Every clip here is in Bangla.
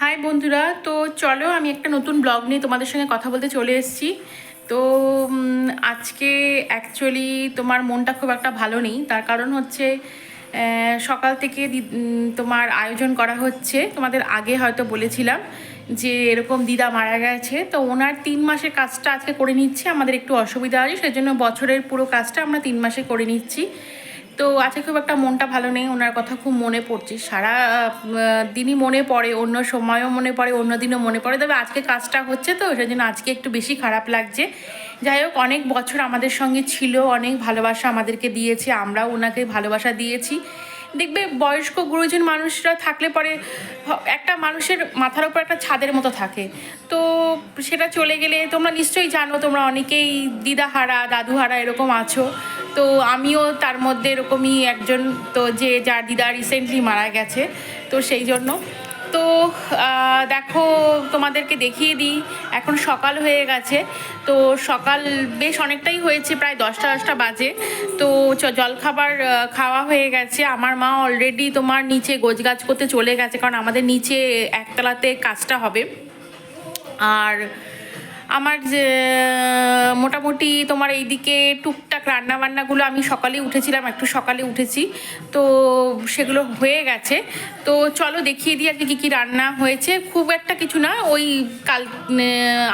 হাই বন্ধুরা, তো চলো আমি একটা নতুন ব্লগ নিয়ে তোমাদের সঙ্গে কথা বলতে চলে এসেছি। তো আজকে অ্যাকচুয়ালি তোমার মনটা খুব একটা ভালো নেই। তার কারণ হচ্ছে সকাল থেকে তোমার আয়োজন করা হচ্ছে। তোমাদের আগে হয়তো বলেছিলাম যে এরকম দিদা মারা গেছে, তো ওনার 3 মাসের কাজটা আজকে করে নিচ্ছে। আমাদের একটু অসুবিধা আছে, সেজন্য বছরের পুরো কাজটা আমরা 3 মাসে করে নিচ্ছি। তো আজকে খুব একটা মনটা ভালো নেই, ওনার কথা খুব মনে পড়ছে। সারা দিনই মনে পড়ে, অন্য সময়ও মনে পড়ে, অন্য দিনও মনে পড়ে, তবে আজকে কাজটা হচ্ছে তো সেই জন্য আজকে একটু বেশি খারাপ লাগছে। যাই হোক, অনেক বছর আমাদের সঙ্গে ছিল, অনেক ভালোবাসা আমাদেরকে দিয়েছে, আমরাও ওনাকে ভালোবাসা দিয়েছি। দেখবে বয়স্ক গুরুজন মানুষরা থাকলে পরে একটা মানুষের মাথার উপর একটা ছাদের মতো থাকে। তো সেটা চলে গেলে তোমরা নিশ্চয়ই জানো, তোমরা অনেকেই দিদাহারা দাদুহারা এরকম আছো। তো আমিও তার মধ্যে এরকমই একজন, তো যে যার দিদা রিসেন্টলি মারা গেছে। তো সেই জন্য তো দেখো, তোমাদেরকে দেখিয়ে দিই। এখন সকাল হয়ে গেছে, তো সকাল বেশ অনেকটাই হয়েছে, প্রায় 10টা বাজে। তো জলখাবার খাওয়া হয়ে গেছে। আমার মা অলরেডি তোমার নিচে গোছগাছ করতে চলে গেছে, কারণ আমাদের নিচে একতলাতে কাজটা হবে। আর আমার যে মোটামুটি তোমার এইদিকে টুকটাক রান্নাবান্নাগুলো আমি সকালে উঠেছিলাম, একটু সকালে উঠেছি, তো সেগুলো হয়ে গেছে। তো চলো দেখিয়ে দিই আজকে কী কী রান্না হয়েছে। খুব একটা কিছু না, ওই কাল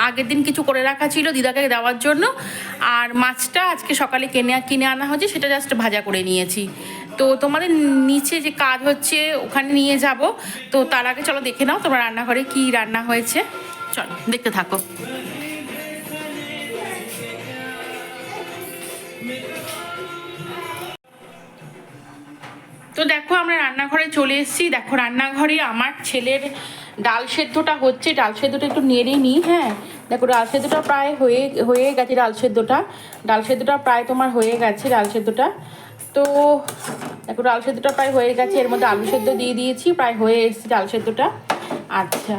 আগের দিন কিছু করে রাখা ছিল দিদাকে দেওয়ার জন্য। আর মাছটা আজকে সকালে কিনে আনা হয়েছে, সেটা জাস্ট ভাজা করে নিয়েছি। তো তোমাদের নিচে যে কাজ হচ্ছে ওখানে নিয়ে যাব। তো তার আগে চলো দেখে নাও তোমার রান্নাঘরে কি রান্না হয়েছে। চলো দেখতে থাকো। তো দেখো, আমরা রান্নাঘরে চলে এসেছি। দেখো, রান্নাঘরে আমার ছেলের ডাল সেদ্ধটা হচ্ছে। ডাল সেদ্ধটা একটু নেড়ে নিই। হ্যাঁ দেখো, ডাল সেদ্ধটা প্রায় হয়ে গেছে। ডাল সেদ্ধটা প্রায় তোমার হয়ে গেছে ডাল সেদ্ধটা। তো দেখো, ডাল সেদ্ধটা প্রায় হয়ে গেছে। এর মধ্যে আলু সেদ্ধ দিয়ে দিয়েছি, প্রায় হয়ে এসেছে ডাল সেদ্ধটা। আচ্ছা,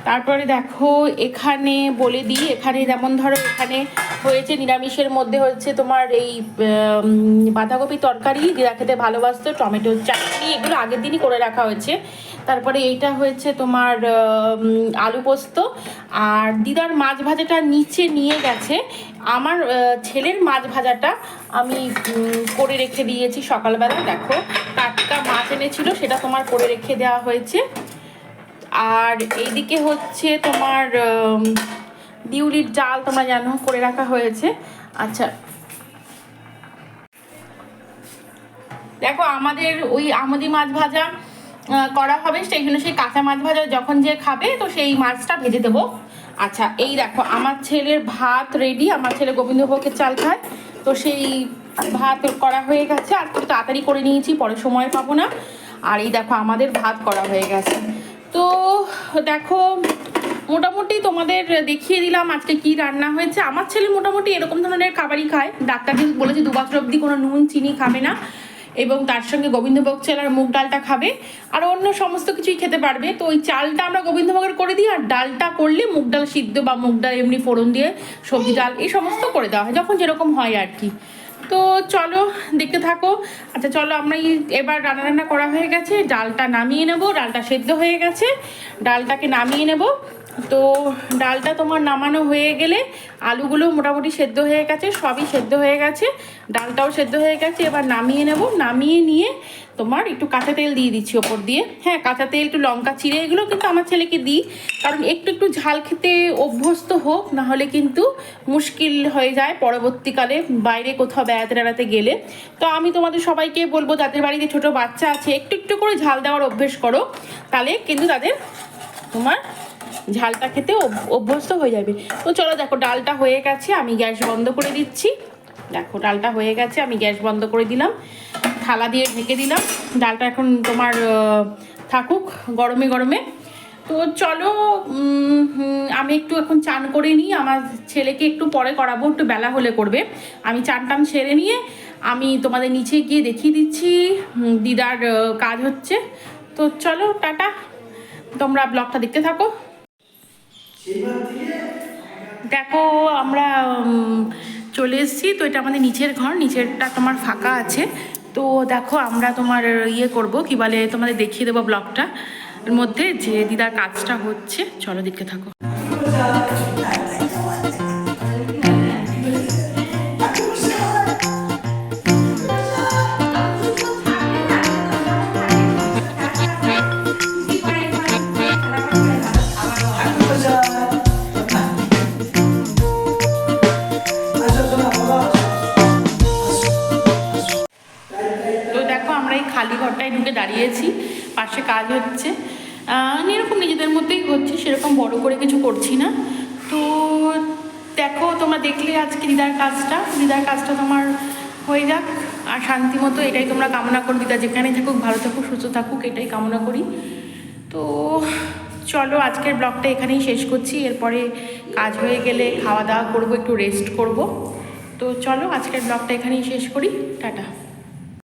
তারপরে দেখো এখানে বলে দিই, এখানে যেমন ধরো এখানে হয়েছে নিরামিষের মধ্যে হচ্ছে তোমার এই বাঁধাকপি তরকারি, দিদা খেতে ভালোবাসতো, টমেটোর চাটনি, এগুলো আগের দিনই করে রাখা হয়েছে। তারপরে এইটা হয়েছে তোমার আলু পোস্ত। আর দিদার মাছ ভাজাটা নিচে নিয়ে গেছে। আমার ছেলের মাছ ভাজাটা আমি করে রেখে দিয়েছি সকালবেলা। দেখো, টাটকা মাছ এনেছিল, সেটা তোমার করে রেখে দেওয়া হয়েছে। আর এইদিকে হচ্ছে তোমার বিউলির ডাল, তোমরা জানো, করে রাখা হয়েছে। আচ্ছা, দেখো আমাদের ওই আমদি মাছ ভাজা করা হবে, সেই জন্য সেই কাঁচা মাছ ভাজা যখন যে খাবে তো সেই মাছটা ভেজে দেবো। আচ্ছা, এই দেখো আমার ছেলের ভাত রেডি। আমার ছেলে গোবিন্দভোগের চাল খায়, তো সেই ভাত করা হয়ে গেছে। আর একটু তাড়াতাড়ি করে নিয়েছি, পরে সময় পাবো না। আর এই দেখো আমাদের ভাত করা হয়ে গেছে। তো দেখো, মোটামুটি তোমাদের দেখিয়ে দিলাম আজকে কি রান্না হয়েছে। আমার ছেলে মোটামুটি এরকম ধরনের খাবারই খায়। ডাক্তার কিন্তু বলেছে 2 বছর অবধি কোনো নুন চিনি খাবে না, এবং তার সঙ্গে গোবিন্দভোগ চাল আর মুগ ডালটা খাবে, আর অন্য সমস্ত কিছুই খেতে পারবে। তো ওই চালটা আমরা গোবিন্দভোগের করে দিই, আর ডালটা করলে মুগ ডাল সিদ্ধ বা মুগ ডাল এমনি ফোড়ন দিয়ে সবজি ডাল এই সমস্ত করে দেওয়া হয়, যখন যেরকম হয় আর কি। তো চলো দেখতে থাকো। আচ্ছা চলো, আমরা এবার রান্না করা হয়ে গেছে, ডালটা নামিয়ে নেব। ডালটা সেদ্ধ হয়ে গেছে, ডালটাকে নামিয়ে নেব। তো ডালটা তোমার নামানো হয়ে গেলে আলুগুলো মোটামুটি সেদ্ধ হয়ে গেছে, সবই সেদ্ধ হয়ে গেছে, ডালটাও সেদ্ধ হয়ে গেছে। এবার নামিয়ে নেব। নামিয়ে নিয়ে তোমার একটু কাঁচা তেল দিয়ে দিচ্ছি ওপর দিয়ে। হ্যাঁ, কাঁচা তেল, একটু লঙ্কা চিড়ে, এগুলো কিন্তু আমার ছেলেকে দিই, কারণ একটু ঝাল খেতে অভ্যস্ত হোক, নাহলে কিন্তু মুশকিল হয়ে যায় পরবর্তীকালে বাইরে কোথাও বেড়াতে টেড়াতে গেলে। তো আমি তোমাদের সবাইকে বলবো, যাদের বাড়িতে ছোট বাচ্চা আছে একটু করে ঝাল দেওয়ার অভ্যেস করো, তাহলে কিন্তু তাদের তোমার ঝালটা খেতে অভ্যস্ত হয়ে যাবে। তো চলো দেখো, ডালটা হয়ে গেছে, আমি গ্যাস বন্ধ করে দিচ্ছি। দেখো ডালটা হয়ে গেছে, আমি গ্যাস বন্ধ করে দিলাম, থালা দিয়ে ঢেকে দিলাম। ডালটা এখন তোমার থাকুক গরমে গরমে। তো চলো, আমি একটু এখন চান করে নিই। আমার ছেলেকে একটু পরে করাবো, একটু বেলা হলে করবে। আমি চান টান সেরে নিয়ে আমি তোমাদের নিচে গিয়ে দেখিয়ে দিচ্ছি দিদার কাজ হচ্ছে। তো চলো, টাটা, তোমরা ব্লগটা দেখতে থাকো। দেখো, আমরা চলে এসেছি। তো এটা আমাদের নিচের ঘর, নিচেরটা তোমার ফাঁকা আছে। তো দেখো, আমরা তোমার ইয়ে করব, কি বলে, তোমাদের দেখিয়ে দেবো ব্লগটা। এর মধ্যে যে দিদার কাজটা হচ্ছে, চলো দেখতে থাকো। তো দেখো আমরা এই খালি ঘরটায় ঢুকে দাঁড়িয়েছি, পাশে কাজ হচ্ছে, এরকম নিজেদের মধ্যেই হচ্ছে, সেরকম বড় করে কিছু করছি না। তো দেখো তোমরা দেখলে আজকে দিদার কাজটা তোমার হয়ে যাক আর শান্তি মতো, এটাই তোমরা কামনা করো। দিদা যেখানেই থাকুক ভালো থাকুক সুস্থ থাকুক, এটাই কামনা করি। তো চলো আজকের ব্লগটা এখানেই শেষ করছি, এরপরে কাজ হয়ে গেলে খাওয়া দাওয়া করবো, একটু রেস্ট করব। তো চলো আজকের ব্লগটা এখানেই শেষ করি, টাটা।